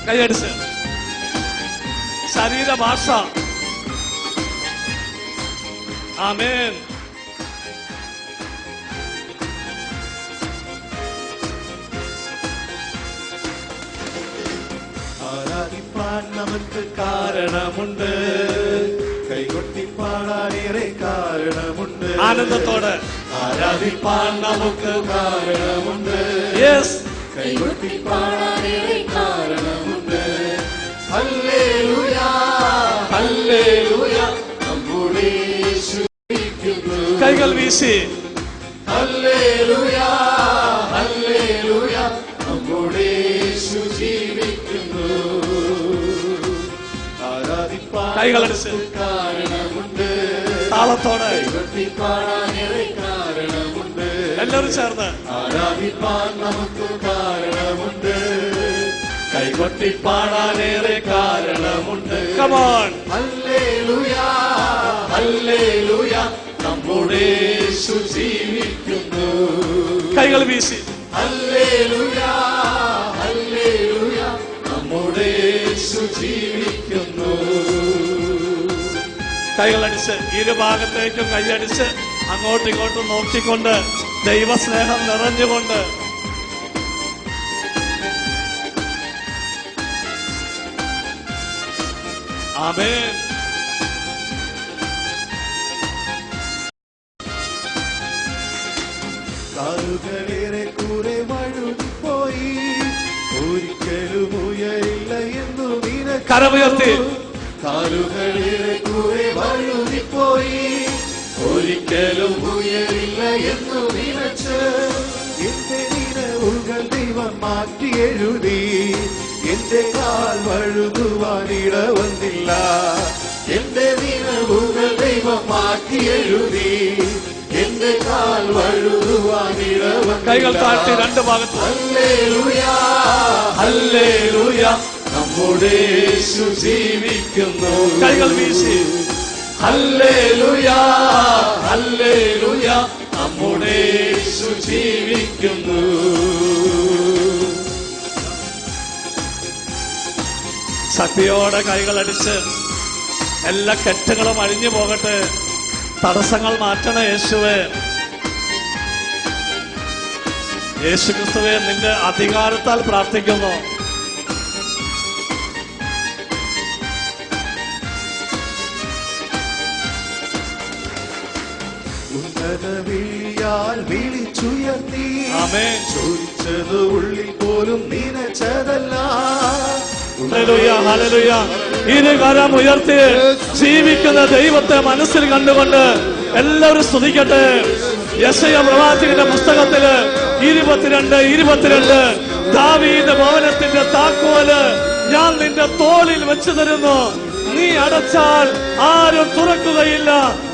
കൈയടിച്ച് ശരീരഭാഷ. ആമേൻ. ആരാധിപ്പാൻ നമുക്ക് കാരണമുണ്ട്, കൈകൊട്ടി പാടാനേറെ കാരണമുണ്ട്. ആനന്ദത്തോടെ ആരാധിപ്പാൻ നമുക്ക് കാരണമുണ്ട്, യെസ്, കൈകൊട്ടി പാടാനേറെ കാരണമുണ്ട്. ഹല്ലേലൂയ ഹല്ലേലൂയ, നമ്മുടെ യേശു ജീവിക്കുന്നു. കൈകൾ വീശി ഹല്ലേലൂയ ഹല്ലേലൂയ, നമ്മുടെ യേശു ജീവിക്കുന്നു. ആരാധിപ്പാൻ കൈകളടിച്ച് കാരണമുണ്ട്, താളത്തോടെ കൈകൊട്ടി പാടാനേറെ കാരണമുണ്ട്. എല്ലാവരും ചേർന്ന് ആരാധിപ്പാൻ നമുക്ക് കാരണമുണ്ട്, കൈകൊട്ടി പാടാനേറെ കാരണമുണ്ട്. കമോൺ. ഹല്ലേലൂയ ഹല്ലേലൂയ, നമ്മുടെ യേശു ജീവിക്കുന്നു. കൈകൾ വീശി ഹല്ലേലൂയ ഹല്ലേലൂയ, നമ്മുടെ യേശു ജീവിക്കുന്നു. കൈകളടിച്ച് ഇരുഭാഗത്തേക്കും കൈയടിച്ച് അങ്ങോട്ടും ഇങ്ങോട്ടും നോക്കിക്കൊണ്ട് ദൈവസ്നേഹം നിറഞ്ഞുകൊണ്ട് ആമേൻ. കാലുകളേറെ കൂടെ വഴുതിപ്പോയി, ഒരിക്കലും ഉയരില്ല എന്നു നിനക്ക്. കരമുയർത്തി. കാലുകളേറെ കൂടെ വഴുതിപ്പോയി, ഒരിക്കലും ഉയരില്ല എന്നു നിനച്ച്. എന്റെ നിലവുകൾ ദൈവം മാറ്റി എഴുതി, എന്റെ കാൽ വഴുതുവാനിട വന്നില്ല. എന്റെ നിലവുകൾ ദൈവം മാറ്റി എഴുതി, എന്റെ കാൽ വഴുതുവാനിട വന്നില്ല. കൈകൾ താഴ്ത്തി രണ്ട് ഭാഗത്ത്. ഹല്ലേലൂയ ഹല്ലേലൂയ, നമ്മുടെ യേശു ജീവിക്കുന്നു. കൈകൾ വീശി ഹല്ലേലൂയ ഹല്ലേലൂയ, നമ്മുടെ യേശു ജീവിക്കുന്നു. ശക്തിയോടെ കൈകളടിച്ച് എല്ലാ കെട്ടുകളും അഴിഞ്ഞു പോകട്ടെ, തടസ്സങ്ങൾ മാറ്റണേ യേശുവേ. യേശു ക്രിസ്തുവേ, നിന്റെ അധികാരത്താൽ പ്രാർത്ഥിക്കുന്നു. ഉന്നത വിളിയാൽ വിളിച്ചുയർത്തി, ആമേൻ. ചോദിച്ചത് ഉള്ളിൽ പോലും നനച്ചതല്ല. Hallelujah, hallelujah. ഇരുകരം ഉയർത്തി ജീവിക്കുന്ന ദൈവത്തെ മനസ്സിൽ കണ്ടുകൊണ്ട് എല്ലാവരും സ്തുതിക്കട്ടെ. യെശയ്യാ പ്രവാചകന്റെ പുസ്തകത്തില് 22:22 ദാവീദ് ഭവനത്തിന്റെ താക്കോല് ഞാൻ നിന്റെ തോളിൽ വെച്ചു തരുന്നു, നീ അടച്ചാൽ ആരും തുറക്കുകയില്ല,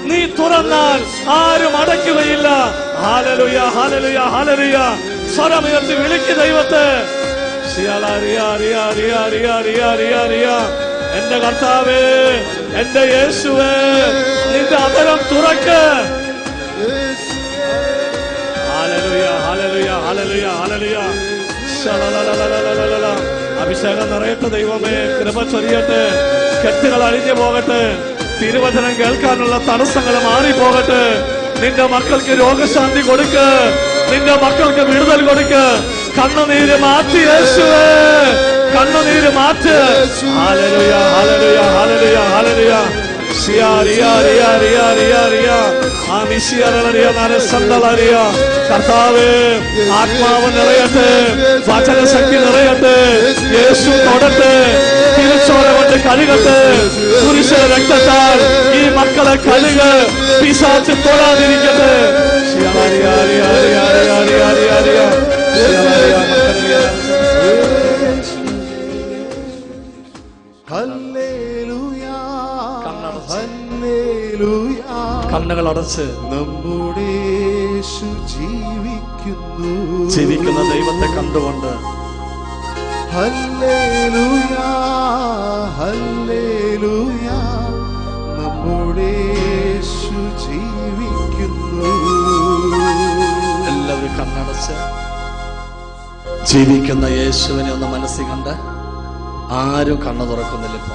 നീ തുറന്നാൽ ആരും അടയ്ക്കുകയില്ല. Hallelujah, hallelujah, hallelujah. സ്വരമുയർത്തി വിളിക്ക് ദൈവത്തെ. എന്റെ കർത്താവേ, എന്റെ യേശുവേ, നിന്റെ അധരം തുറക്ക്. Hallelujah, hallelujah, hallelujah, hallelujah. അഭിഷേകം നിറയട്ടെ ദൈവമേ, കൃപ ചൊരിയട്ടെ, കെട്ടുകൾ അഴിഞ്ഞു പോകട്ടെ, തിരുവചനം കേൾക്കാനുള്ള തടസ്സങ്ങൾ മാറിപ്പോകട്ടെ. നിന്റെ മക്കൾക്ക് രോഗശാന്തി കൊടുക്ക്, നിന്റെ മക്കൾക്ക് വിടുതൽ കൊടുക്ക്. കണ്ണുനീര് മാറ്റി യേശുവേ, കണ്ണുനീര് മാറ്റ്. Hallelujah, hallelujah, hallelujah, hallelujah. കർത്താവേ, ആത്മാവ് നിറയട്ടെ, വചനശക്തി നിറയട്ടെ, യേശു തൊടട്ടെ, തിരിച്ചോര കൊണ്ട് കഴുകട്ടെ. കുരിശിലെ രക്തത്താൽ ഈ മക്കളെ കഴുക. പിശാച് തൊടാതിരിക്കട്ടെ. കണ്ണുകൾ അടച്ച് നമ്മുടെ യേശു ജീവിക്കുന്നു. ജീവിക്കുന്ന ദൈവത്തെ കണ്ടുകൊണ്ട് ഹല്ലേലൂയ ഹല്ലേലൂയ നമ്മുടെ യേശു ജീവിക്കുന്നു. എല്ലാവരും കണ്ണടച്ച് ജീവിക്കുന്ന യേശുവിനെ ഒന്ന് മനസ്സിൽ കണ്ട്. ആരും കണ്ണു തുറക്കുന്നില്ല. ഇപ്പൊ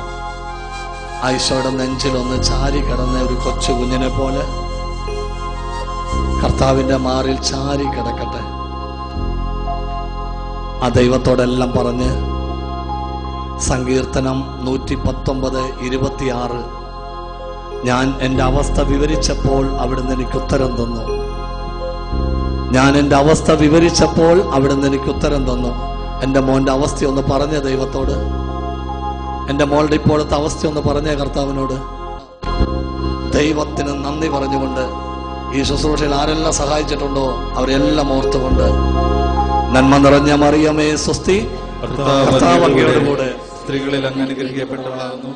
ഈശോയുടെ നെഞ്ചിലൊന്ന് ചാരി കിടന്ന ഒരു കൊച്ചു കുഞ്ഞിനെ പോലെ കർത്താവിന്റെ മാറിൽ ചാരി കിടക്കട്ടെ. ആ ദൈവത്തോടെല്ലാം പറഞ്ഞ് സങ്കീർത്തനം 119:26 ഞാൻ എൻ്റെ അവസ്ഥ വിവരിച്ചപ്പോൾ അവിടുന്ന് എനിക്ക് ഉത്തരം തന്നു. ഞാൻ എൻ്റെ അവസ്ഥ വിവരിച്ചപ്പോൾ അവിടുന്ന് എനിക്ക് ഉത്തരം തന്നു. എൻ്റെ മോൻ്റെ അവസ്ഥ ഒന്ന് പറഞ്ഞ ദൈവത്തോട്. എൻ്റെ മോളുടെ ഇപ്പോഴത്തെ അവസ്ഥ ഒന്ന് പറഞ്ഞ കർത്താവിനോട്. ദൈവത്തിന് നന്ദി പറഞ്ഞുകൊണ്ട് ഈ ശുശ്രൂഷയിൽ ആരെല്ലാം സഹായിച്ചിട്ടുണ്ടോ അവരെല്ലാം ഓർത്തുകൊണ്ട് നന്മ നിറഞ്ഞ മറിയമേ സ്വസ്തി, കർത്താവ് അങ്ങയുടെ കൂടെ സ്ത്രീകളിൽ അങ്ങ് അനുഗ്രഹിക്കപ്പെട്ടവളാകുന്നു.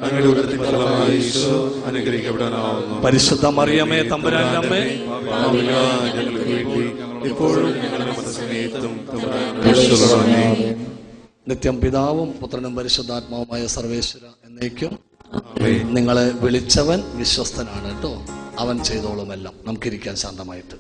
അങ്ങയുടെ ഉദരത്തിൻ ഫലമായി ഈശോ അനുഗ്രഹിക്കപ്പെടാനാവുന്നു. പരിശുദ്ധ മറിയമേ തമ്പുരാന്റെ അമ്മേ, ഞങ്ങൾക്ക് വേണ്ടി ഇപ്പോഴും ഞങ്ങളുടെ മരണസമയത്തും തമ്പുരാനോട് നിത്യം പിതാവും പുത്രനും പരിശുദ്ധാത്മാവുമായ സർവേശ്വര എന്നേക്കും നിങ്ങളെ വിളിച്ചവൻ വിശ്വസ്തനാണ് കേട്ടോ. അവൻ ചെയ്തോളുമെല്ലാം. നമുക്കിരിക്കാൻ ശാന്തമായിട്ട്.